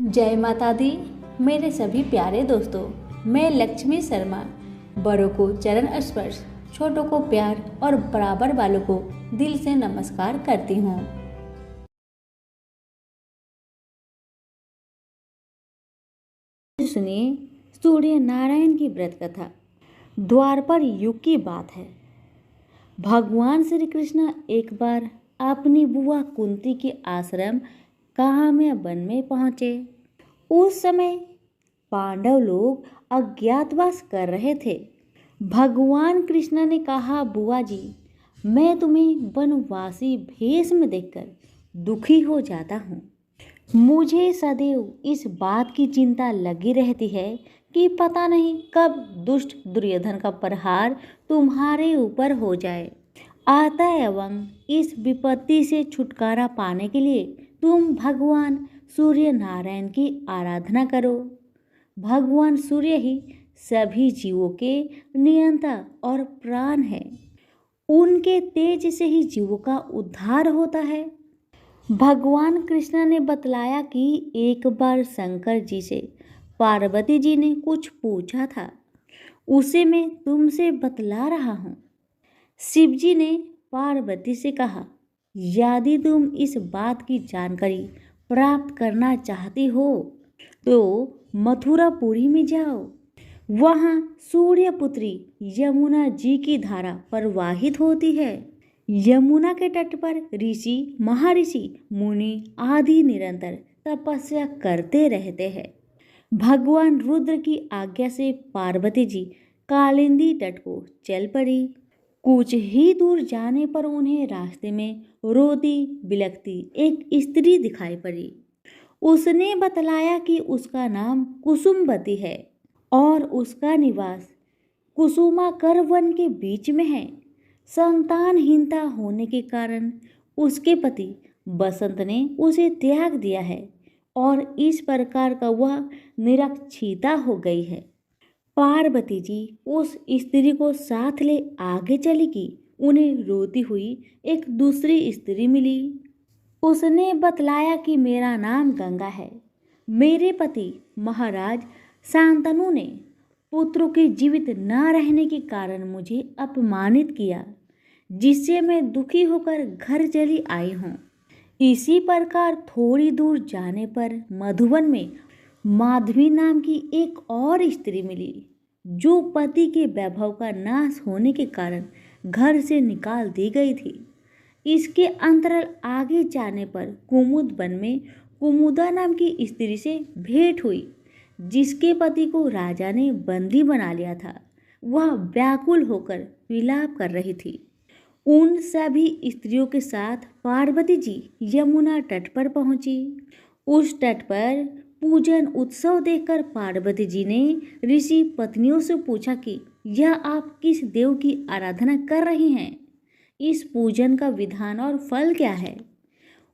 जय माता दी। मेरे सभी प्यारे दोस्तों, मैं लक्ष्मी शर्मा बड़ों को चरण स्पर्श, छोटों को प्यार और बराबर वालों को दिल से नमस्कार करती हूँ। सुनिए सूर्य नारायण की व्रत कथा। द्वापर युग की बात है। भगवान श्री कृष्ण एक बार अपनी बुआ कुंती के आश्रम काम्य वन में पहुंचे। उस समय पांडव लोग अज्ञातवास कर रहे थे। भगवान कृष्ण ने कहा, बुआ जी, मैं तुम्हें वनवासी भेष में देखकर दुखी हो जाता हूँ। मुझे सदैव इस बात की चिंता लगी रहती है कि पता नहीं कब दुष्ट दुर्योधन का प्रहार तुम्हारे ऊपर हो जाए। अतएव इस विपत्ति से छुटकारा पाने के लिए तुम भगवान सूर्य नारायण की आराधना करो। भगवान सूर्य ही सभी जीवों के नियंता और प्राण है। उनके तेज से ही जीवों का उद्धार होता है। भगवान कृष्ण ने बतलाया कि एक बार शंकर जी से पार्वती जी ने कुछ पूछा था, उसे मैं तुमसे बतला रहा हूँ। शिव जी ने पार्वती से कहा, यदि तुम इस बात की जानकारी प्राप्त करना चाहती हो तो मथुरापुरी में जाओ। वहाँ सूर्यपुत्री यमुना जी की धारा प्रवाहित होती है। यमुना के तट पर ऋषि, महर्षि, मुनि आदि निरंतर तपस्या करते रहते हैं। भगवान रुद्र की आज्ञा से पार्वती जी कालिंदी तट को चल पड़ी। कुछ ही दूर जाने पर उन्हें रास्ते में रोती बिलखती एक स्त्री दिखाई पड़ी। उसने बतलाया कि उसका नाम कुसुमवती है और उसका निवास कुसुमाकर वन के बीच में है। संतानहीनता होने के कारण उसके पति बसंत ने उसे त्याग दिया है और इस प्रकार का वह निरक्षिता हो गई है। पार्वती जी उस स्त्री को साथ ले आगे चली कि उन्हें रोती हुई एक दूसरी स्त्री मिली। उसने बतलाया कि मेरा नाम गंगा है। मेरे पति महाराज शांतनु ने पुत्रों के जीवित न रहने के कारण मुझे अपमानित किया, जिससे मैं दुखी होकर घर चली आई हूँ। इसी प्रकार थोड़ी दूर जाने पर मधुवन में माधवी नाम की एक और स्त्री मिली, जो पति के वैभव का नाश होने के कारण घर से निकाल दी गई थी। इसके अंतराल आगे जाने पर कुमुद वन में कुमुदा नाम की स्त्री से भेंट हुई, जिसके पति को राजा ने बंदी बना लिया था। वह व्याकुल होकर विलाप कर रही थी। उन सभी स्त्रियों के साथ पार्वती जी यमुना तट पर पहुंची। उस तट पर पूजन उत्सव देखकर पार्वती जी ने ऋषि पत्नियों से पूछा कि यह आप किस देव की आराधना कर रही हैं? इस पूजन का विधान और फल क्या है?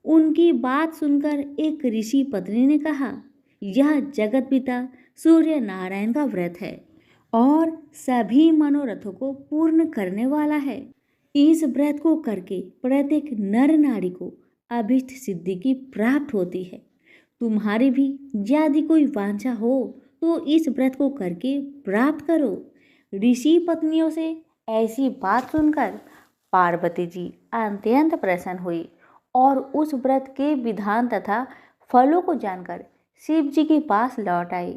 उनकी बात सुनकर एक ऋषि पत्नी ने कहा, यह जगत पिता सूर्य नारायण का व्रत है और सभी मनोरथों को पूर्ण करने वाला है। इस व्रत को करके प्रत्येक नर नारी को अभीष्ट सिद्धि की प्राप्त होती है। तुम्हारी भी यदि कोई वांछा हो तो इस व्रत को करके प्राप्त करो। ऋषि पत्नियों से ऐसी बात सुनकर पार्वती जी अत्यंत प्रसन्न हुई और उस व्रत के विधान तथा फलों को जानकर शिव जी के पास लौट आई।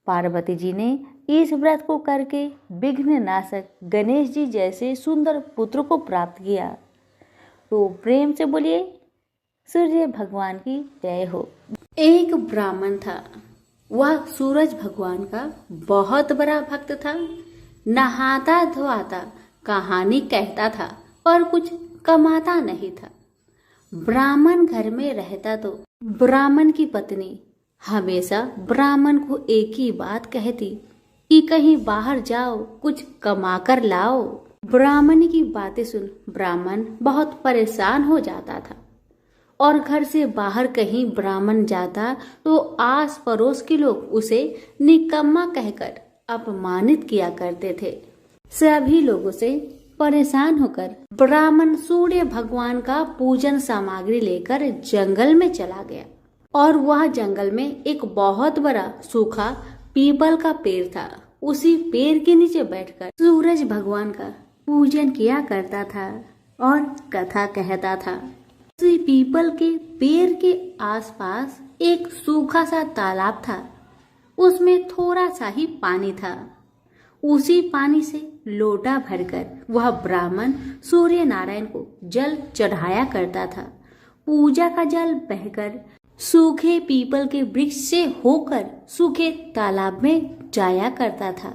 पार्वती जी ने इस व्रत को करके विघ्ननाशक गणेश जी जैसे सुंदर पुत्र को प्राप्त किया। तो प्रेम से बोलिए सूर्य भगवान की जय हो। एक ब्राह्मण था। वह सूरज भगवान का बहुत बड़ा भक्त था। नहाता धोता कहानी कहता था पर कुछ कमाता नहीं था। ब्राह्मण घर में रहता तो ब्राह्मण की पत्नी हमेशा ब्राह्मण को एक ही बात कहती कि कहीं बाहर जाओ, कुछ कमा कर लाओ। ब्राह्मण की बातें सुन ब्राह्मण बहुत परेशान हो जाता था और घर से बाहर कहीं ब्राह्मण जाता तो आस पड़ोस के लोग उसे निकम्मा कहकर अपमानित किया करते थे। सभी लोगों से परेशान होकर ब्राह्मण सूर्य भगवान का पूजन सामग्री लेकर जंगल में चला गया और वह जंगल में एक बहुत बड़ा सूखा पीपल का पेड़ था। उसी पेड़ के नीचे बैठकर सूरज भगवान का पूजन किया करता था और कथा कहता था। उसी पीपल के पेड़ के आसपास एक सूखा सा तालाब था। उसमें थोड़ा सा ही पानी था। उसी पानी से लोटा भरकर वह ब्राह्मण सूर्य नारायण को जल चढ़ाया करता था। पूजा का जल बहकर सूखे पीपल के वृक्ष से होकर सूखे तालाब में जाया करता था।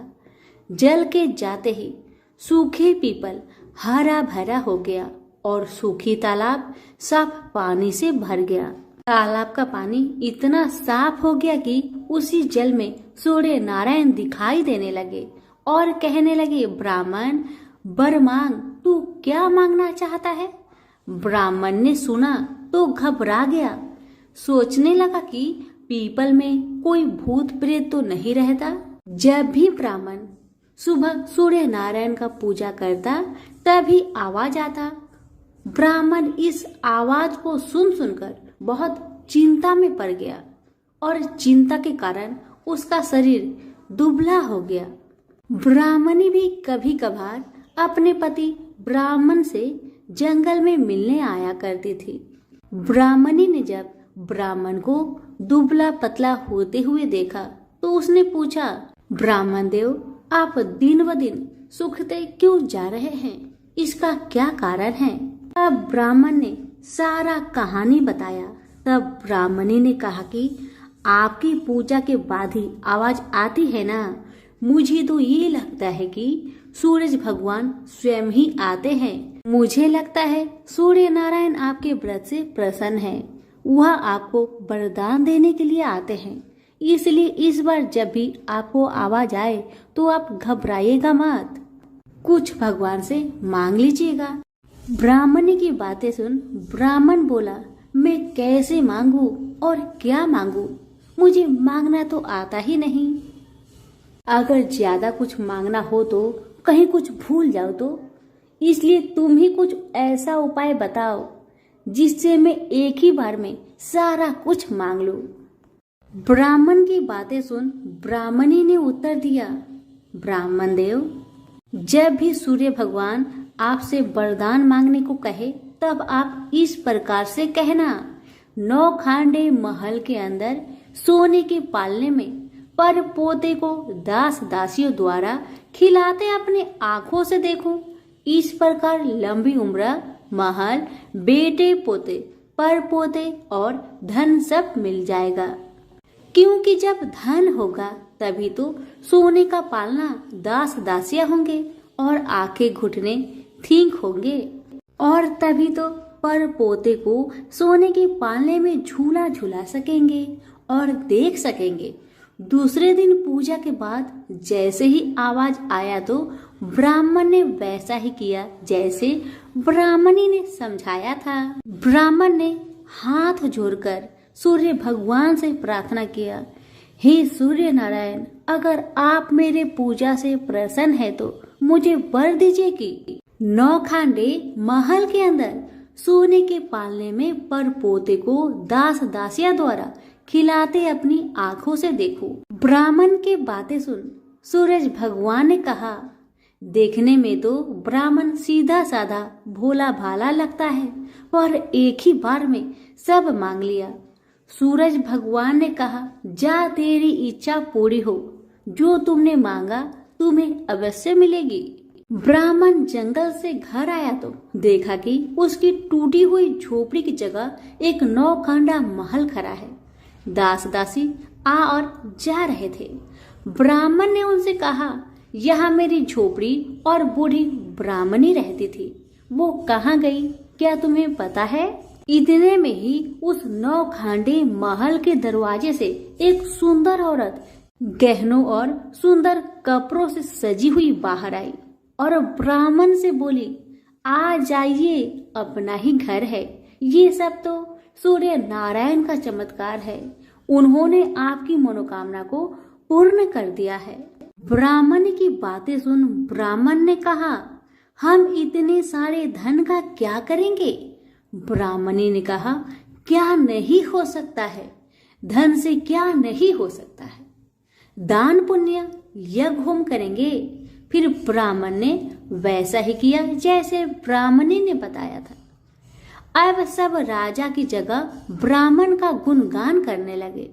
जल के जाते ही सूखे पीपल हरा भरा हो गया और सूखी तालाब साफ पानी से भर गया। तालाब का पानी इतना साफ हो गया कि उसी जल में सूर्य नारायण दिखाई देने लगे और कहने लगे, ब्राह्मण वर मांग, तू क्या मांगना चाहता है? ब्राह्मण ने सुना तो घबरा गया। सोचने लगा कि पीपल में कोई भूत प्रेत तो नहीं रहता। जब भी ब्राह्मण सुबह सूर्य नारायण का पूजा करता तभी आवाज आता। ब्राह्मण इस आवाज को सुन सुनकर बहुत चिंता में पड़ गया और चिंता के कारण उसका शरीर दुबला हो गया। ब्राह्मणी भी कभी कभार अपने पति ब्राह्मण से जंगल में मिलने आया करती थी। ब्राह्मणी ने जब ब्राह्मण को दुबला पतला होते हुए देखा तो उसने पूछा, ब्राह्मण देव, आप दिन ब दिन सूखते क्यों जा रहे हैं? इसका क्या कारण है? तब ब्राह्मण ने सारा कहानी बताया। तब ब्राह्मणी ने कहा कि आपकी पूजा के बाद ही आवाज आती है ना, मुझे तो ये लगता है कि सूरज भगवान स्वयं ही आते हैं। मुझे लगता है सूर्य नारायण आपके व्रत से प्रसन्न है। वह आपको वरदान देने के लिए आते हैं। इसलिए इस बार जब भी आपको आवाज आए तो आप घबराइएगा मत, कुछ भगवान से मांग लीजिएगा। ब्राह्मणी की बातें सुन ब्राह्मण बोला, मैं कैसे मांगू और क्या मांगू? मुझे मांगना तो आता ही नहीं। अगर ज्यादा कुछ मांगना हो तो कहीं कुछ भूल जाओ तो, इसलिए तुम ही कुछ ऐसा उपाय बताओ जिससे मैं एक ही बार में सारा कुछ मांग लूं। ब्राह्मण की बातें सुन ब्राह्मणी ने उत्तर दिया, ब्राह्मण देव, जब भी सूर्य भगवान आपसे वरदान मांगने को कहे तब आप इस प्रकार से कहना, 9 खांडे महल के अंदर सोने के पालने में पर पोते को दास दासियों द्वारा खिलाते अपने आंखों से देखूं। इस प्रकार लंबी उम्र, महल, बेटे पोते, पर पोते और धन सब मिल जाएगा। क्योंकि जब धन होगा तभी तो सोने का पालना दास दासियां होंगे और आंखें घुटने ठीक होंगे, और तभी तो पर पोते को सोने के पालने में झूला झूला सकेंगे और देख सकेंगे। दूसरे दिन पूजा के बाद जैसे ही आवाज आया तो ब्राह्मण ने वैसा ही किया जैसे ब्राह्मणी ने समझाया था। ब्राह्मण ने हाथ जोड़कर सूर्य भगवान से प्रार्थना किया, हे सूर्य नारायण, अगर आप मेरे पूजा से प्रसन्न है तो मुझे वर दीजिए कि 9 खांडे महल के अंदर सोने के पालने में पर पोते को दास दासिया द्वारा खिलाते अपनी आंखों से देखो। ब्राह्मण की बातें सुन सूरज भगवान ने कहा, देखने में तो ब्राह्मण सीधा साधा भोला भाला लगता है, पर एक ही बार में सब मांग लिया। सूरज भगवान ने कहा, जा तेरी इच्छा पूरी हो, जो तुमने मांगा तुम्हें अवश्य मिलेगी। ब्राह्मण जंगल से घर आया तो देखा कि उसकी टूटी हुई झोपड़ी की जगह एक 9 खांडा महल खड़ा है। दास दासी आ और जा रहे थे। ब्राह्मण ने उनसे कहा, यहाँ मेरी झोपड़ी और बूढ़ी ब्राह्मणी रहती थी, वो कहाँ गई, क्या तुम्हें पता है? इतने में ही उस 9 खांडे महल के दरवाजे से एक सुंदर औरत गहनों और सुंदर कपड़ों से सजी हुई बाहर आई और ब्राह्मण से बोली, आ जाइए, अपना ही घर है। ये सब तो सूर्य नारायण का चमत्कार है, उन्होंने आपकी मनोकामना को पूर्ण कर दिया है। ब्राह्मण की बातें सुन ब्राह्मण ने कहा, हम इतने सारे धन का क्या करेंगे? ब्राह्मणी ने कहा, क्या नहीं हो सकता है, धन से क्या नहीं हो सकता है। दान पुण्य यज्ञ होम करेंगे। फिर ब्राह्मण ने वैसा ही किया जैसे ब्राह्मणी ने बताया था। अब सब राजा की जगह ब्राह्मण का गुणगान करने लगे।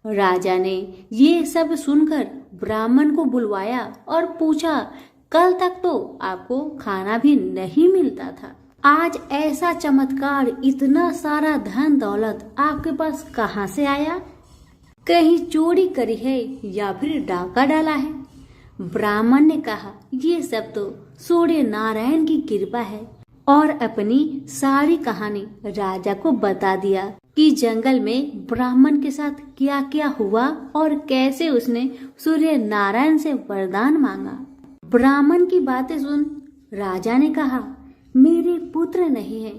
राजा ने ये सब सुनकर ब्राह्मण को बुलवाया और पूछा, कल तक तो आपको खाना भी नहीं मिलता था, आज ऐसा चमत्कार, इतना सारा धन दौलत आपके पास कहाँ से आया? कहीं चोरी करी है या फिर डाका डाला है? ब्राह्मण ने कहा, ये सब तो सूर्य नारायण की कृपा है, और अपनी सारी कहानी राजा को बता दिया कि जंगल में ब्राह्मण के साथ क्या क्या हुआ और कैसे उसने सूर्य नारायण से वरदान मांगा। ब्राह्मण की बातें सुन राजा ने कहा, मेरे पुत्र नहीं है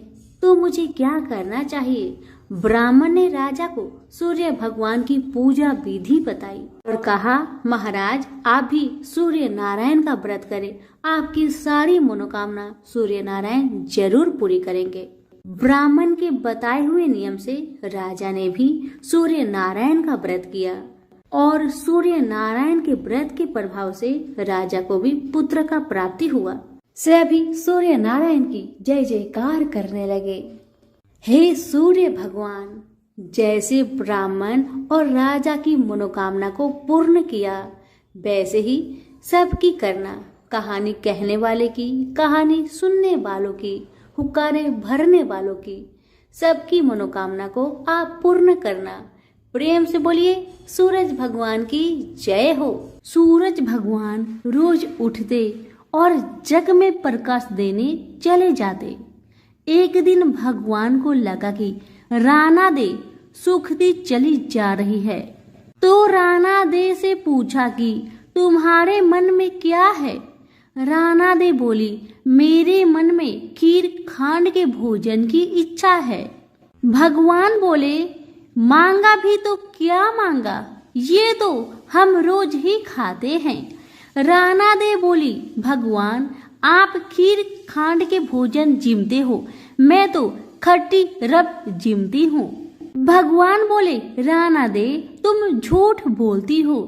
तो मुझे क्या करना चाहिए? ब्राह्मण ने राजा को सूर्य भगवान की पूजा विधि बताई और कहा, महाराज आप भी सूर्य नारायण का व्रत करें, आपकी सारी मनोकामना सूर्य नारायण जरूर पूरी करेंगे। ब्राह्मण के बताए हुए नियम से राजा ने भी सूर्य नारायण का व्रत किया और सूर्य नारायण के व्रत के प्रभाव से राजा को भी पुत्र का प्राप्ति हुआ। सभी सूर्य नारायण की जय जयकार करने लगे। हे सूर्य भगवान, जैसे ब्राह्मण और राजा की मनोकामना को पूर्ण किया वैसे ही सबकी करना। कहानी कहने वाले की, कहानी सुनने वालों की, हुक्कारे भरने वालों की, सबकी मनोकामना को आप पूर्ण करना। प्रेम से बोलिए सूरज भगवान की जय हो। सूरज भगवान रोज उठते और जग में प्रकाश देने चले जाते। एक दिन भगवान को लगा कि राणा दे सुखती चली जा रही है, तो राणा दे से पूछा कि तुम्हारे मन में क्या है? राणा दे बोली, मेरे मन में खीर खांड के भोजन की इच्छा है। भगवान बोले, मांगा भी तो क्या मांगा, ये तो हम रोज ही खाते हैं। राणा दे बोली, भगवान आप खीर खांड के भोजन जिमते हो, मैं तो खट्टी रब जिमती हूँ। भगवान बोले, राणा दे तुम झूठ बोलती हो,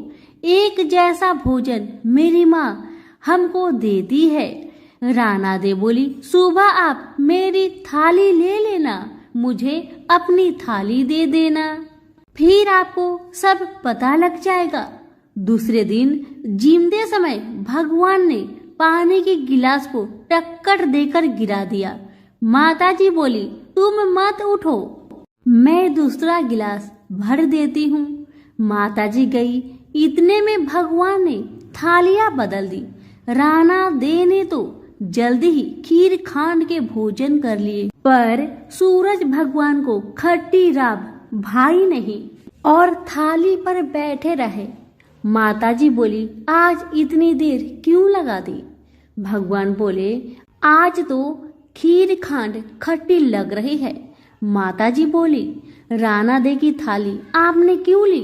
एक जैसा भोजन मेरी माँ हमको देती है। राणा दे बोली, सुबह आप मेरी थाली ले लेना, मुझे अपनी थाली दे देना, फिर आपको सब पता लग जाएगा। दूसरे दिन जिमते समय भगवान ने पानी के गिलास को टक्कर देकर गिरा दिया। माताजी बोली, तुम मत उठो, मैं दूसरा गिलास भर देती हूँ। माताजी गई, इतने में भगवान ने थालियां बदल दी। राणा दे ने तो जल्दी ही खीर खांड के भोजन कर लिए, पर सूरज भगवान को खट्टी राब भाई नहीं और थाली पर बैठे रहे। माताजी बोली, आज इतनी देर क्यों लगा दी? भगवान बोले, आज तो खीर खांड खट्टी लग रही है। माताजी बोली, राणा दे की थाली आपने क्यों ली?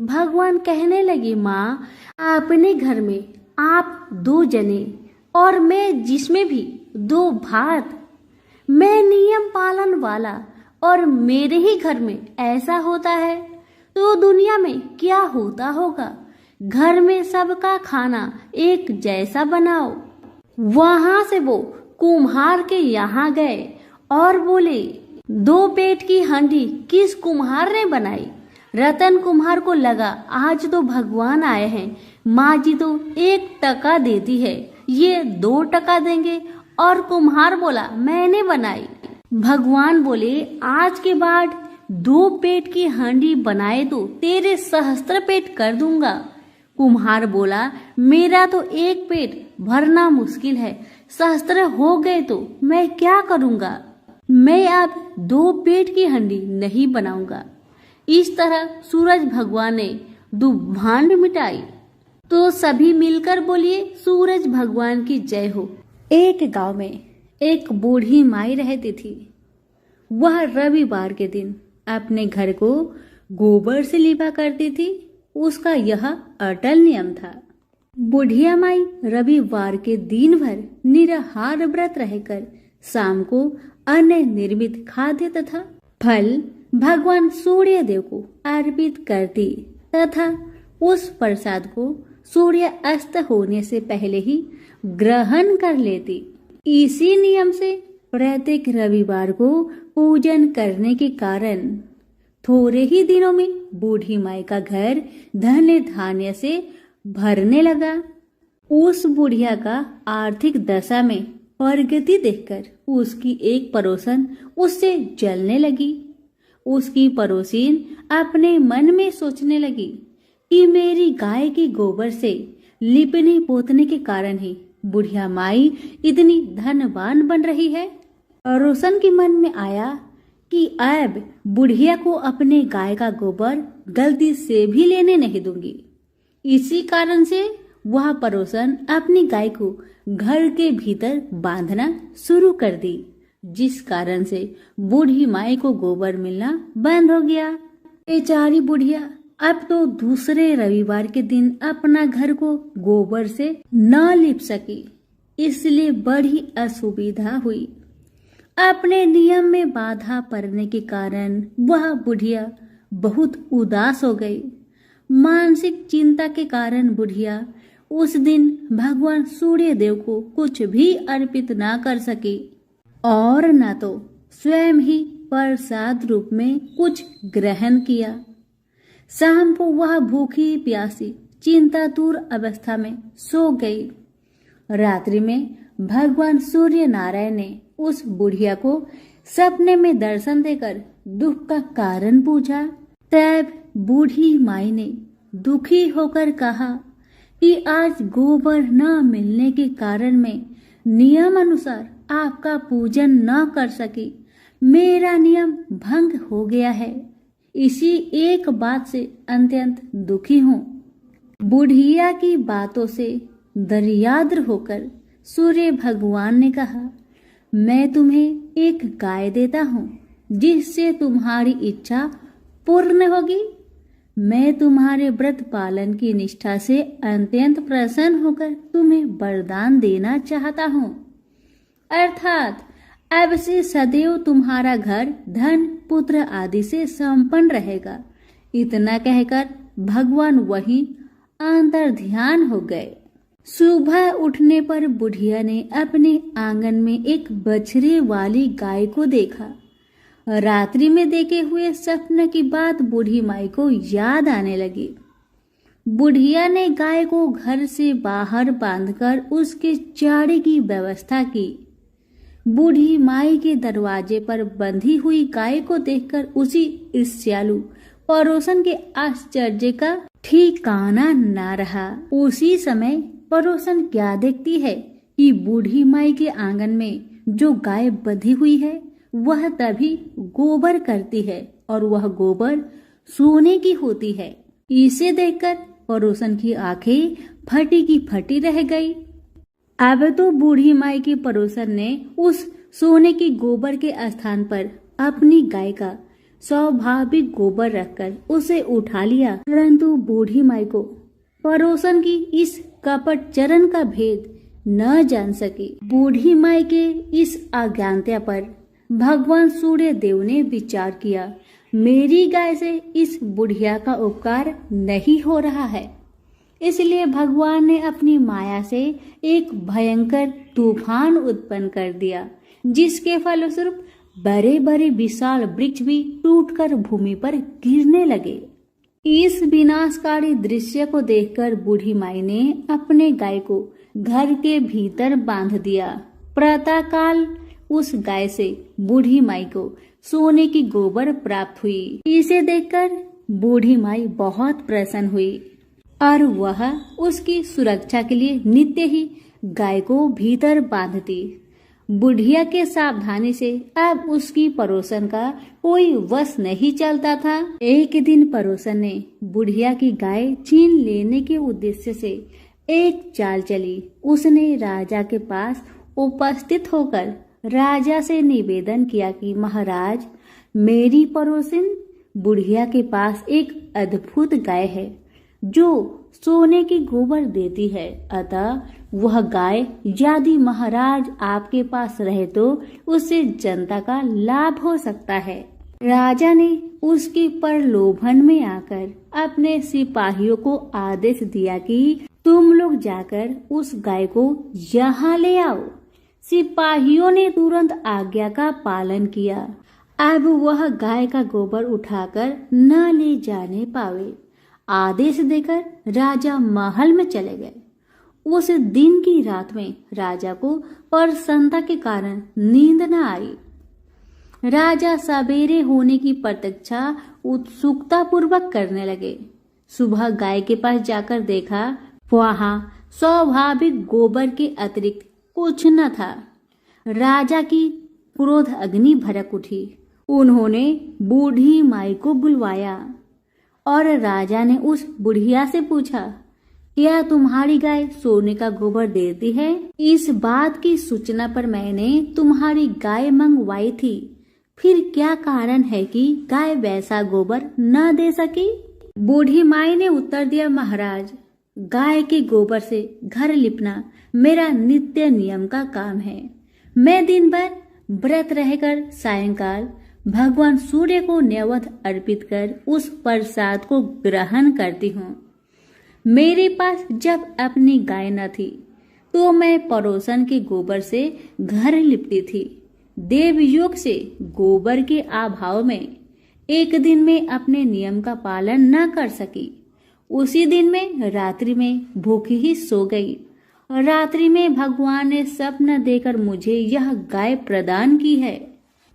भगवान कहने लगे, माँ अपने घर में आप 2 जने और मैं जिसमें भी 2 भात, मैं नियम पालन वाला और मेरे ही घर में ऐसा होता है तो दुनिया में क्या होता होगा। घर में सबका खाना एक जैसा बनाओ। वहां से वो कुम्हार के यहाँ गए और बोले, 2 पेट की हांडी किस कुम्हार ने बनाई? रतन कुम्हार को लगा आज तो भगवान आए हैं, माँ जी तो 1 टका देती है, ये 2 टका देंगे। और कुम्हार बोला, मैंने बनाई। भगवान बोले, आज के बाद 2 पेट की हांडी बनाए तो तेरे सहस्त्र पेट कर दूंगा। कुम्हार बोला, मेरा तो 1 पेट भरना मुश्किल है, सहस्त्र हो गए तो मैं क्या करूंगा? मैं अब 2 पेट की हांडी नहीं बनाऊंगा। इस तरह सूरज भगवान ने दुभांड मिटाई। तो सभी मिलकर बोलिए सूरज भगवान की जय हो। एक गांव में एक बूढ़ी माई रहती थी। वह रविवार के दिन अपने घर को गोबर से लिपा करती थी। उसका यह अटल नियम था। बुढ़िया माई रविवार के दिन भर निराहार व्रत रहकर शाम को अन्न निर्मित खाद्य तथा फल भगवान सूर्य देव को अर्पित करती तथा उस प्रसाद को सूर्य अस्त होने से पहले ही ग्रहण कर लेती। इसी नियम से प्रत्येक रविवार को पूजन करने के कारण थोड़े ही दिनों में बूढ़ी माई का घर धन धान्य से भरने लगा। उस बुढ़िया का आर्थिक दशा में प्रगति देखकर उसकी एक पड़ोसन उससे जलने लगी। उसकी पड़ोसीन अपने मन में सोचने लगी कि मेरी गाय के गोबर से लिपने पोतने के कारण ही बुढ़िया माई इतनी धनवान बन रही है। पड़ोसन के मन में आया कि अब बुढ़िया को अपने गाय का गोबर गलती से भी लेने नहीं दूंगी। इसी कारण से वह पड़ोसन अपनी गाय को घर के भीतर बांधना शुरू कर दी, जिस कारण से बूढ़ी माई को गोबर मिलना बंद हो गया। बेचारी बुढ़िया अब तो दूसरे रविवार के दिन अपना घर को गोबर से न लिप सकी, इसलिए बड़ी असुविधा हुई। अपने नियम में बाधा पड़ने के कारण वह बुढ़िया बहुत उदास हो गई। मानसिक चिंता के कारण बुढ़िया उस दिन भगवान सूर्य देव को कुछ भी अर्पित ना कर सकी और न तो स्वयं ही प्रसाद रूप में कुछ ग्रहण किया। शाम को वह भूखी प्यासी चिंतातुर अवस्था में सो गई। रात्रि में भगवान सूर्य नारायण ने उस बुढ़िया को सपने में दर्शन देकर दुख का कारण पूछा। तब बूढ़ी माई ने दुखी होकर कहा कि आज गोबर न मिलने के कारण मैं नियम अनुसार आपका पूजन न कर सकी। मेरा नियम भंग हो गया है। इसी एक बात से अत्यंत दुखी हूँ। बुढ़िया की बातों से दरियाद्र होकर सूर्य भगवान ने कहा, मैं तुम्हें एक गाय देता हूँ जिससे तुम्हारी इच्छा पूर्ण होगी। मैं तुम्हारे व्रत पालन की निष्ठा से अत्यंत प्रसन्न होकर तुम्हें वरदान देना चाहता हूँ, अर्थात अब से सदैव तुम्हारा घर धन पुत्र आदि से संपन्न रहेगा। इतना कहकर भगवान वहीं अंतर ध्यान हो गए। सुबह उठने पर बुढ़िया ने अपने आंगन में एक बछड़े वाली गाय को देखा। रात्रि में देखे हुए सपने की बात बूढ़ी माई को याद आने लगी। बुढ़िया ने गाय को घर से बाहर बांधकर उसके चारे की व्यवस्था की। बूढ़ी माई के दरवाजे पर बंधी हुई गाय को देखकर उसी ईर्ष्यालु पड़ोसन के आश्चर्य का ठिकाना ना रहा। उसी समय पड़ोसन क्या देखती है कि बूढ़ी माई के आंगन में जो गाय बंधी हुई है वह तभी गोबर करती है और वह गोबर सोने की होती है। इसे देखकर पड़ोसन की आंखें फटी की फटी रह गई। अब तो बूढ़ी माई के पड़ोसन ने उस सोने की गोबर के स्थान पर अपनी गाय का स्वाभाविक गोबर रखकर उसे उठा लिया, परंतु बूढ़ी माई को पड़ोसन की इस कपट चरण का भेद न जान सकी। बूढ़ी माई के इस अज्ञानता पर भगवान सूर्य देव ने विचार किया, मेरी गाय से इस बुढ़िया का उपकार नहीं हो रहा है। इसलिए भगवान ने अपनी माया से एक भयंकर तूफान उत्पन्न कर दिया, जिसके फलस्वरूप बड़े बड़े विशाल वृक्ष भी टूटकर भूमि पर गिरने लगे। इस विनाशकारी दृश्य को देखकर बूढ़ी माई ने अपने गाय को घर के भीतर बांध दिया। प्रातःकाल उस गाय से बूढ़ी माई को सोने की गोबर प्राप्त हुई। इसे देखकर बूढ़ी माई बहुत प्रसन्न हुई और वह उसकी सुरक्षा के लिए नित्य ही गाय को भीतर बांधती। बुढ़िया के सावधानी से अब उसकी पड़ोसन का कोई वश नहीं चलता था। एक दिन पड़ोसन ने बुढ़िया की गाय छीन लेने के उद्देश्य से एक चाल चली। उसने राजा के पास उपस्थित होकर राजा से निवेदन किया कि महाराज, मेरी पड़ोसिन बुढ़िया के पास एक अद्भुत गाय है जो सोने की गोबर देती है, अतः वह गाय यदि महाराज आपके पास रहे तो उससे जनता का लाभ हो सकता है। राजा ने उसके प्रलोभन में आकर अपने सिपाहियों को आदेश दिया कि तुम लोग जाकर उस गाय को यहाँ ले आओ। सिपाहियों ने तुरंत आज्ञा का पालन किया। अब वह गाय का गोबर उठाकर न ले जाने पावे। आदेश देकर राजा महल में चले गए। उस दिन की रात में राजा को प्रसन्नता के कारण नींद न आई। राजा सवेरे होने की प्रतीक्षा उत्सुकता पूर्वक करने लगे। सुबह गाय के पास जाकर देखा, वहां स्वाभाविक गोबर के अतिरिक्त कुछ न था। राजा की क्रोध अग्नि भड़क उठी। उन्होंने बूढ़ी माई को बुलवाया और राजा ने उस बुढ़िया से पूछा, क्या तुम्हारी गाय सोने का गोबर देती है? इस बात की सूचना पर मैंने तुम्हारी गाय मंगवाई थी, फिर क्या कारण है कि गाय वैसा गोबर न दे सकी? बूढ़ी माई ने उत्तर दिया, महाराज, गाय के गोबर से घर लिपना मेरा नित्य नियम का काम है। मैं दिन भर व्रत रहकर सायंकाल भगवान सूर्य को नैवेद्य अर्पित कर उस प्रसाद को ग्रहण करती हूँ। मेरे पास जब अपनी गाय न थी तो मैं पड़ोसन के गोबर से घर लिपती थी। देवयोग से गोबर के अभाव में एक दिन में अपने नियम का पालन न कर सकी। उसी दिन में रात्रि में भूखी ही सो गई। रात्रि में भगवान ने स्वप्न देकर मुझे यह गाय प्रदान की है।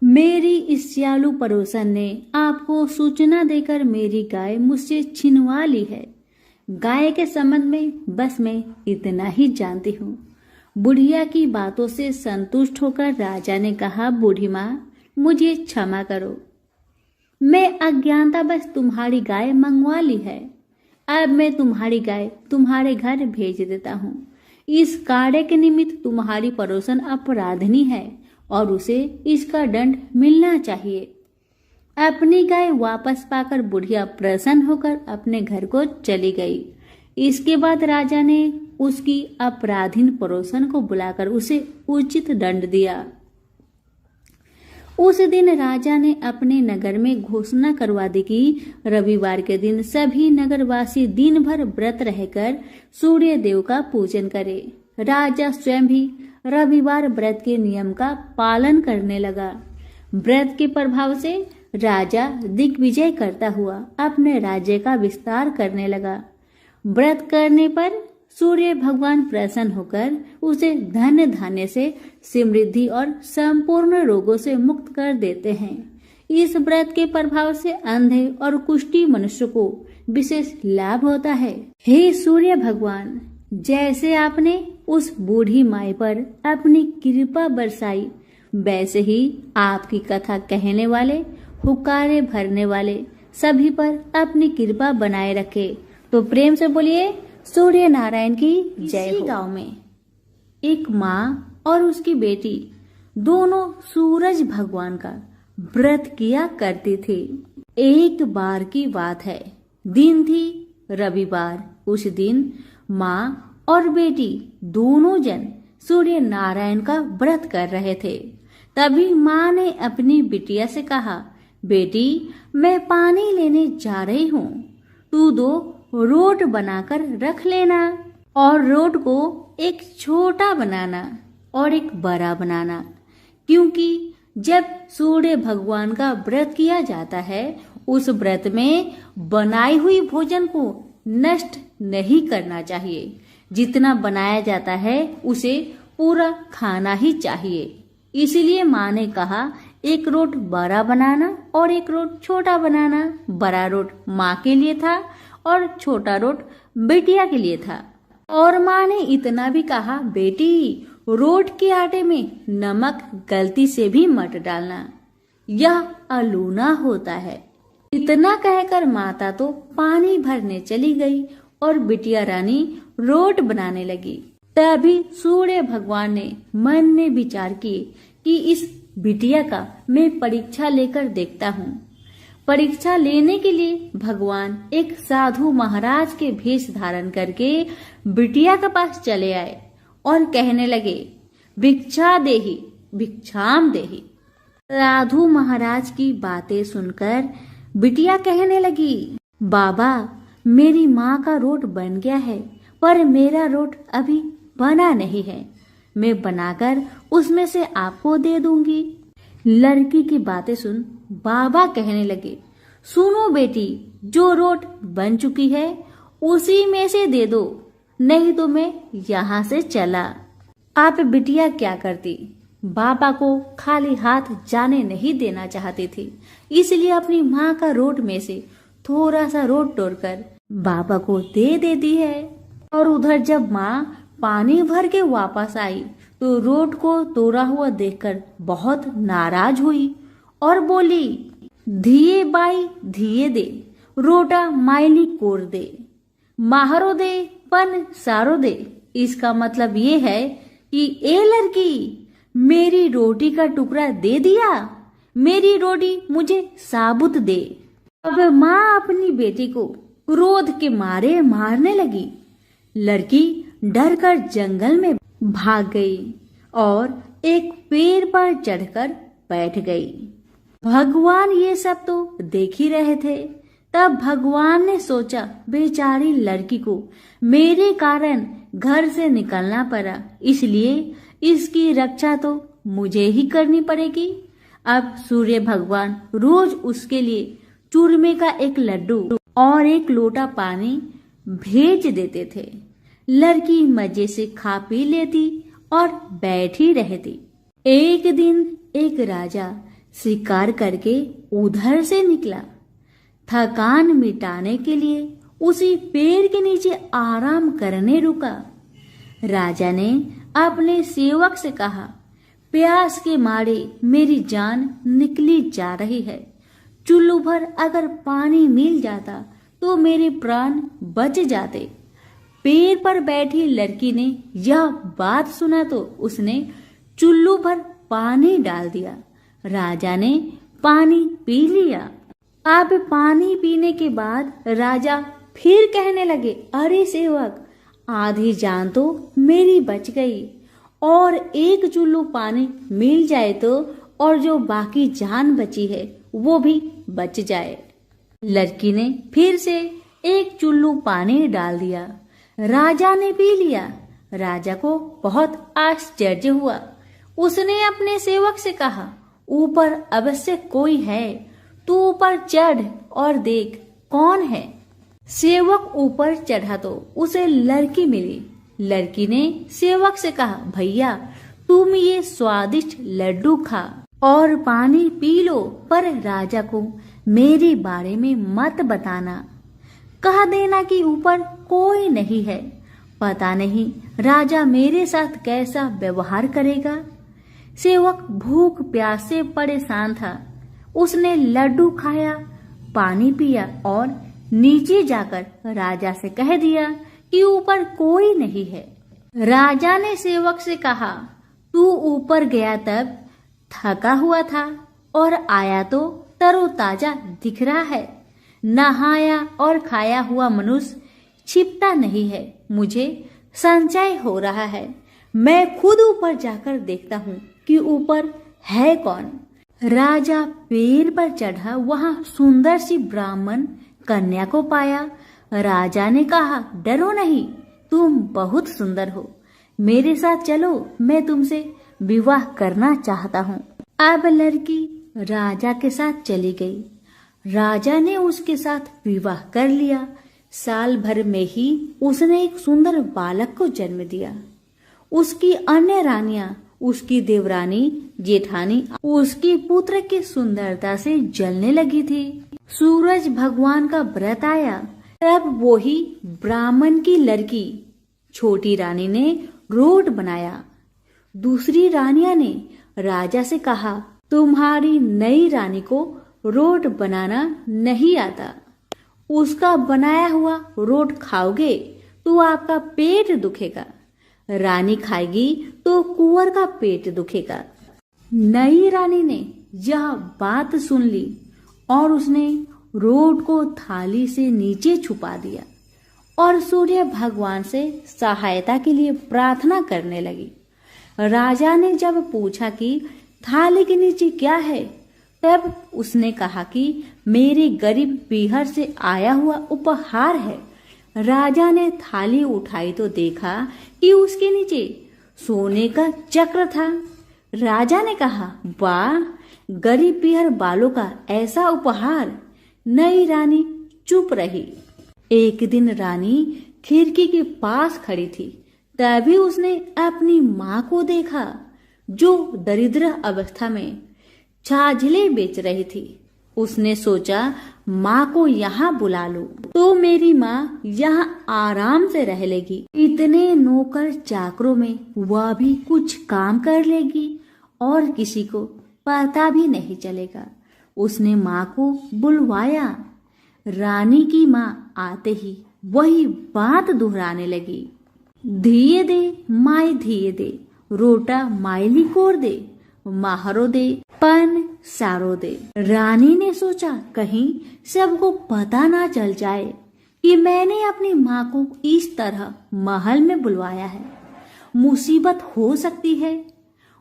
मेरी इस सियालू पड़ोसन ने आपको सूचना देकर मेरी गाय मुझसे छिनवा ली है। गाय के संबंध में बस मैं इतना ही जानती हूँ। बुढ़िया की बातों से संतुष्ट होकर राजा ने कहा, बूढ़ी माँ, मुझे क्षमा करो, मैं अज्ञानता बस तुम्हारी गाय मंगवा ली है। अब मैं तुम्हारी गाय तुम्हारे घर भेज देता हूँ। इस कार्य के निमित्त तुम्हारी पड़ोसन अपराधनी है और उसे इसका दंड मिलना चाहिए। अपनी गाय वापस पाकर बुढ़िया प्रसन्न होकर अपने घर को चली गई। इसके बाद राजा ने उसकी अपराधीन पड़ोसन को बुलाकर उसे उचित दंड दिया। उस दिन राजा ने अपने नगर में घोषणा करवा दी कि रविवार के दिन सभी नगरवासी दिन भर व्रत रहकर सूर्य देव का पूजन करें। राजा स्वयं भी रविवार व्रत के नियम का पालन करने लगा। व्रत के प्रभाव से राजा दिग्विजय करता हुआ अपने राज्य का विस्तार करने लगा। व्रत करने पर सूर्य भगवान प्रसन्न होकर उसे धन धान्य से, समृद्धि और संपूर्ण रोगों से मुक्त कर देते हैं। इस व्रत के प्रभाव से अंधे और कुष्ठी मनुष्य को विशेष लाभ होता है। हे सूर्य भगवान, जैसे आपने उस बूढ़ी माई पर अपनी कृपा बरसाई, वैसे ही आपकी कथा कहने वाले, हुक्कारे भरने वाले सभी पर अपनी कृपा बनाए रखे। तो प्रेम से बोलिए सूर्य नारायण की जय हो। गांव में एक माँ और उसकी बेटी दोनों सूरज भगवान का व्रत किया करती थी। एक बार की बात है, दिन थी रविवार। उस दिन माँ और बेटी दोनों जन सूर्य नारायण का व्रत कर रहे थे। तभी माँ ने अपनी बिटिया से कहा, बेटी, मैं पानी लेने जा रही हूँ, तू 2 रोट बनाकर रख लेना और रोट को एक छोटा बनाना और एक बड़ा बनाना, क्योंकि जब सूर्य भगवान का व्रत किया जाता है उस व्रत में बनाई हुई भोजन को नष्ट नहीं करना चाहिए। जितना बनाया जाता है उसे पूरा खाना ही चाहिए। इसीलिए माँ ने कहा, एक रोट बड़ा बनाना और एक रोट छोटा बनाना। बड़ा रोट माँ के लिए था और छोटा रोट बिटिया के लिए था। और माँ ने इतना भी कहा, बेटी, रोट के आटे में नमक गलती से भी मत डालना, यह अलूना होता है। इतना कहकर माता तो पानी भरने चली गई और बिटिया रानी रोट बनाने लगी। तभी सूर्य भगवान ने मन में विचार किए कि इस बिटिया का मैं परीक्षा लेकर देखता हूँ। परीक्षा लेने के लिए भगवान एक साधु महाराज के भेष धारण करके बिटिया के पास चले आए और कहने लगे, भिक्षा देहि भिक्षाम देहि। साधु महाराज की बातें सुनकर बिटिया कहने लगी, बाबा मेरी माँ का रोट बन गया है, पर मेरा रोट अभी बना नहीं है। मैं बनाकर उसमें से आपको दे दूंगी। लड़की की बातें सुन बाबा कहने लगे, सुनो बेटी, जो रोट बन चुकी है उसी में से दे दो, नहीं तो मैं यहाँ से चला। आप बिटिया क्या करती? बाबा को खाली हाथ जाने नहीं देना चाहती थी, इसलिए अपनी माँ का रोट में से थोड़ा सा रोट तोड़कर बाबा को दे देती है। और उधर जब माँ पानी भर के वापस आई तो रोट को तोड़ा हुआ देखकर बहुत नाराज हुई और बोली, धिये बाई धिये दे, रोटा मायली कोर दे, माहरो दे पन सारो दे। इसका मतलब ये है कि ए लड़की, मेरी रोटी का टुकड़ा दे दिया, मेरी रोटी मुझे साबुत दे। अब माँ अपनी बेटी को क्रोध के मारे मारने लगी। लड़की डर कर जंगल में भाग गई और एक पेड़ पर चढ़कर बैठ गई। भगवान ये सब तो देख ही रहे थे। तब भगवान ने सोचा, बेचारी लड़की को मेरे कारण घर से निकलना पड़ा, इसलिए इसकी रक्षा तो मुझे ही करनी पड़ेगी। अब सूर्य भगवान रोज उसके लिए चूरमे का एक लड्डू और एक लोटा पानी भेज देते थे। लड़की मजे से खा पी लेती और बैठी रहती। एक दिन एक राजा शिकार करके उधर से निकला। थकान मिटाने के लिए उसी पेड़ के नीचे आराम करने रुका। राजा ने अपने सेवक से कहा, प्यास के मारे मेरी जान निकली जा रही है, चुल्लू भर अगर पानी मिल जाता तो मेरे प्राण बच जाते। पेड़ पर बैठी लड़की ने यह बात सुना तो उसने चुल्लू भर पानी डाल दिया। राजा ने पानी पी लिया। अब पानी पीने के बाद राजा फिर कहने लगे, अरे सेवक, आधी जान तो मेरी बच गई, और एक चुल्लू पानी मिल जाए तो और जो बाकी जान बची है वो भी बच जाए। लड़की ने फिर से एक चुल्लू पानी डाल दिया। राजा ने पी लिया। राजा को बहुत आश्चर्य हुआ। उसने अपने सेवक से कहा, ऊपर अवश्य कोई है, तू ऊपर चढ़ और देख कौन है। सेवक ऊपर चढ़ा तो उसे लड़की मिली। लड़की ने सेवक से कहा, भैया तुम ये स्वादिष्ट लड्डू खा और पानी पी लो, पर राजा को मेरे बारे में मत बताना। कह देना कि ऊपर कोई नहीं है। पता नहीं राजा मेरे साथ कैसा व्यवहार करेगा। सेवक भूख प्यास से परेशान था। उसने लड्डू खाया, पानी पिया और नीचे जाकर राजा से कह दिया कि ऊपर कोई नहीं है। राजा ने सेवक से कहा, तू ऊपर गया तब थका हुआ था और आया तो तरोताजा दिख रहा है। नहाया और खाया हुआ मनुष्य छिपता नहीं है। मुझे संशय हो रहा है। मैं खुद ऊपर जाकर देखता हूँ कि ऊपर है कौन। राजा पेड़ पर चढ़ा, वहां सुंदर सी ब्राह्मण कन्या को पाया। राजा ने कहा, डरो नहीं, तुम बहुत सुंदर हो, मेरे साथ चलो, मैं तुमसे विवाह करना चाहता हूँ। अब लड़की राजा के साथ चली गई। राजा ने उसके साथ विवाह कर लिया। साल भर में ही उसने एक सुंदर बालक को जन्म दिया। उसकी अन्य रानियां, उसकी देवरानी जेठानी उसकी पुत्र की सुंदरता से जलने लगी थी। सूरज भगवान का व्रत आया, तब वो ही ब्राह्मण की लड़की छोटी रानी ने रोट बनाया। दूसरी रानिया ने राजा से कहा, तुम्हारी नई रानी को रोट बनाना नहीं आता, उसका बनाया हुआ रोट खाओगे तो आपका पेट दुखेगा, रानी खाएगी तो कुंवर का पेट दुखेगा। नई रानी ने यह बात सुन ली और उसने रोट को थाली से नीचे छुपा दिया और सूर्य भगवान से सहायता के लिए प्रार्थना करने लगी। राजा ने जब पूछा कि थाली के नीचे क्या है? तब उसने कहा कि मेरे गरीब पीहर से आया हुआ उपहार है। राजा ने थाली उठाई तो देखा कि उसके नीचे सोने का चक्र था। राजा ने कहा, वाह, गरीब पीहर बालों का ऐसा उपहार। नई रानी चुप रही। एक दिन रानी खिड़की के पास खड़ी थी। तभी उसने अपनी माँ को देखा, जो दरिद्र अवस्था में छाछले बेच रही थी। उसने सोचा, माँ को यहाँ बुला लूं तो मेरी माँ यहाँ आराम से रह लेगी। इतने नौकर चाकरों में वह भी कुछ काम कर लेगी और किसी को पता भी नहीं चलेगा। उसने माँ को बुलवाया। रानी की माँ आते ही वही बात दोहराने लगी। धिये दे माय धिये दे, रोटा मायली कोर दे, माहरो दे पन सारो दे। रानी ने सोचा, कहीं सबको पता ना चल जाए कि मैंने अपनी माँ को इस तरह महल में बुलवाया है। मुसीबत हो सकती है।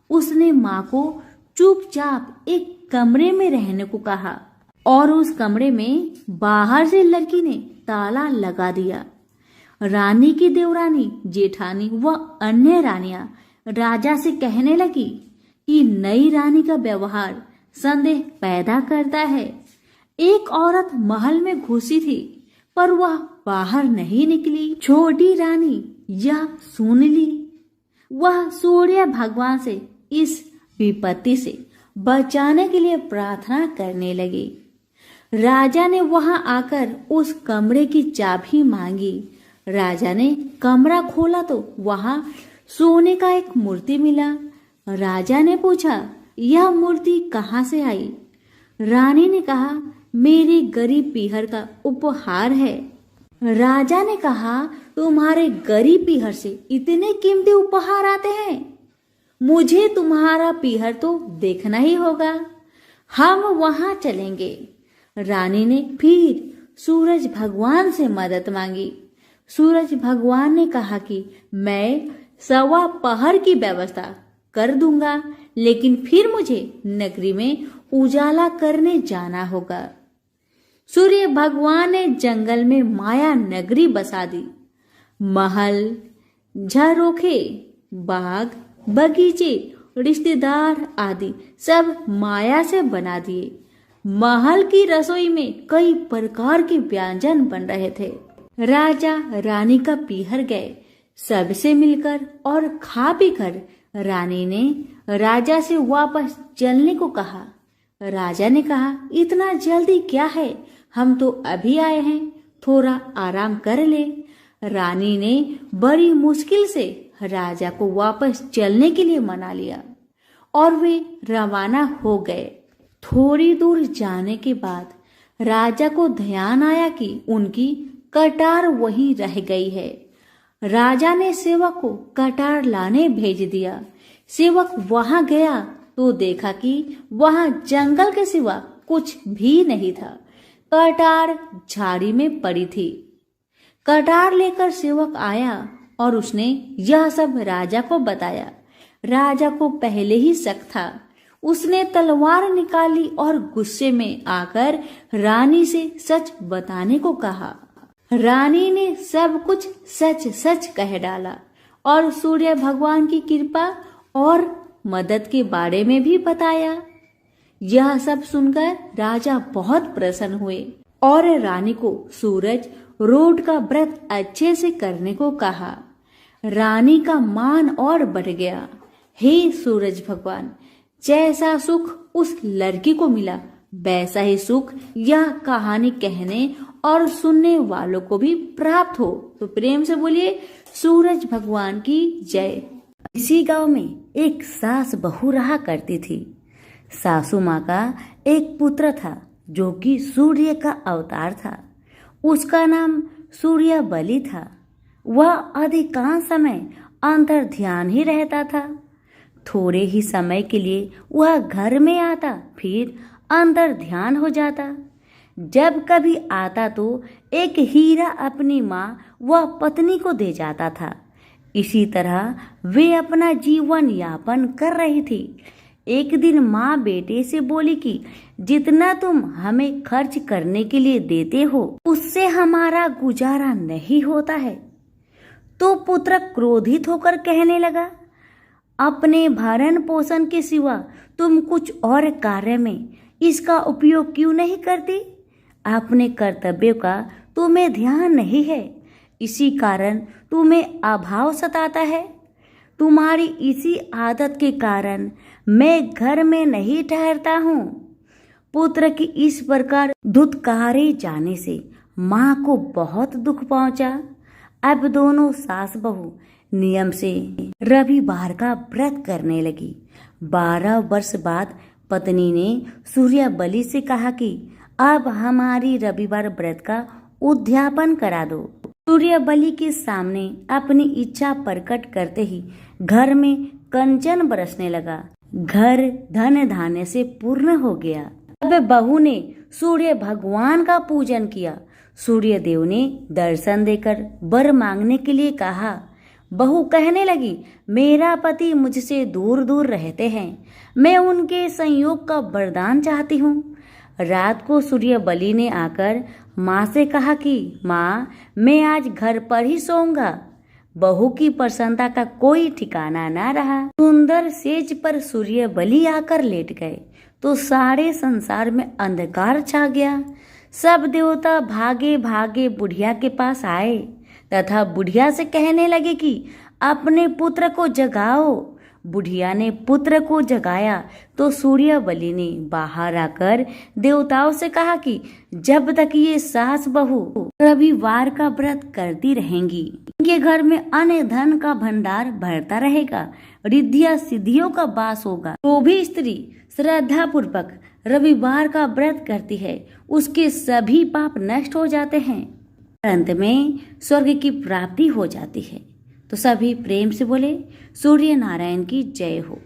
उसने माँ को चुपचाप एक कमरे में रहने को कहा और उस कमरे में बाहर से लड़की ने ताला लगा दिया। रानी की देवरानी, जेठानी व अन्य रानियां राजा से कहने लगी कि नई रानी का व्यवहार संदेह पैदा करता है। एक औरत महल में घुसी थी पर वह बाहर नहीं निकली। छोटी रानी यह सुन ली। वह सूर्य भगवान से इस विपत्ति से बचाने के लिए प्रार्थना करने लगी। राजा ने वहां आकर उस कमरे की चाबी मांगी। राजा ने कमरा खोला तो वहां सोने का एक मूर्ति मिला। राजा ने पूछा, यह मूर्ति कहाँ से आई? रानी ने कहा, मेरे गरीब पीहर का उपहार है। राजा ने कहा, तुम्हारे गरीब पीहर से इतने कीमती उपहार आते हैं? मुझे तुम्हारा पीहर तो देखना ही होगा। हम वहां चलेंगे। रानी ने फिर सूरज भगवान से मदद मांगी। सूरज भगवान ने कहा कि मैं 1.25 पहर की व्यवस्था कर दूंगा, लेकिन फिर मुझे नगरी में उजाला करने जाना होगा। सूर्य भगवान ने जंगल में माया नगरी बसा दी। महल, झरोखे, बाग, बगीचे, रिश्तेदार आदि सब माया से बना दिए। महल की रसोई में कई प्रकार के व्यंजन बन रहे थे। राजा रानी का पीहर गए, सबसे मिलकर और खा पी कर रानी ने राजा से वापस चलने को कहा। राजा ने कहा, इतना जल्दी क्या है, हम तो अभी आए हैं, थोड़ा आराम कर ले। रानी ने बड़ी मुश्किल से राजा को वापस चलने के लिए मना लिया और वे रवाना हो गए। थोड़ी दूर जाने के बाद राजा को ध्यान आया कि उनकी कटार वहीं रह गई है। राजा ने सेवक को कटार लाने भेज दिया। सेवक वहां गया तो देखा कि वहां जंगल के सिवा कुछ भी नहीं था। कटार झाड़ी में पड़ी थी। कटार लेकर सेवक आया और उसने यह सब राजा को बताया। राजा को पहले ही शक था। उसने तलवार निकाली और गुस्से में आकर रानी से सच बताने को कहा। रानी ने सब कुछ सच सच कह डाला और सूर्य भगवान की कृपा और मदद के बारे में भी बताया। यह सब सुनकर राजा बहुत प्रसन्न हुए और रानी को सूरज रोड का व्रत अच्छे से करने को कहा। रानी का मान और बढ़ गया। हे सूरज भगवान, जैसा सुख उस लड़की को मिला वैसा ही सुख यह कहानी कहने और सुनने वालों को भी प्राप्त हो। तो प्रेम से बोलिए सूरज भगवान की जय। इसी गांव में एक सास बहू रहा करती थी। सासू माँ का एक पुत्र था जो कि सूर्य का अवतार था। उसका नाम सूर्य बलि था। वह अधिकांश समय अंतर ध्यान ही रहता था। थोड़े ही समय के लिए वह घर में आता, फिर अंतर ध्यान हो जाता। जब कभी आता तो एक हीरा अपनी माँ व पत्नी को दे जाता था। इसी तरह वे अपना जीवन यापन कर रही थी। एक दिन माँ बेटे से बोली कि जितना तुम हमें खर्च करने के लिए देते हो उससे हमारा गुजारा नहीं होता है। तो पुत्र क्रोधित होकर कहने लगा, अपने भरण पोषण के सिवा तुम कुछ और कार्य में इसका उपयोग क्यों नहीं करती? अपने कर्तव्यों का तुम्हें ध्यान नहीं है, इसी कारण तुम्हें अभाव सताता है। तुम्हारी इसी आदत के कारण मैं घर में नहीं ठहरता हूँ। पुत्र की इस प्रकार धुतकारे जाने से माँ को बहुत दुख पहुंचा। अब दोनों सास बहू नियम से रविवार का व्रत करने लगी। 12 वर्ष बाद पत्नी ने सूर्य बलि से कहा कि अब हमारी रविवार व्रत का उद्यापन करा दो। सूर्य बलि के सामने अपनी इच्छा प्रकट करते ही घर में कंचन बरसने लगा। घर धन धान्य से पूर्ण हो गया। अब बहू ने सूर्य भगवान का पूजन किया। सूर्य देव ने दर्शन देकर वर मांगने के लिए कहा। बहू कहने लगी, मेरा पति मुझसे दूर दूर रहते हैं, मैं उनके संयोग का वरदान चाहती हूँ। रात को सूर्य बलि ने आकर माँ से कहा कि माँ, मैं आज घर पर ही सोऊंगा। बहू की प्रसन्नता का कोई ठिकाना ना रहा। सुंदर सेज पर सूर्य बलि आकर लेट गए तो सारे संसार में अंधकार छा गया। सब देवता भागे भागे बुढ़िया के पास आए तथा बुढ़िया से कहने लगे कि अपने पुत्र को जगाओ। बुढ़िया ने पुत्र को जगाया तो सूर्य बलि ने बाहर आकर देवताओं से कहा कि जब तक ये सास बहू रविवार का व्रत करती रहेंगी, इनके घर में अन्न धन का भंडार भरता रहेगा, रिद्धियां सिद्धियों का वास होगा। तो भी स्त्री श्रद्धा पूर्वक रविवार का व्रत करती है, उसके सभी पाप नष्ट हो जाते हैं, अंत में स्वर्ग की प्राप्ति हो जाती है। तो सभी प्रेम से बोले, सूर्य नारायण की जय हो।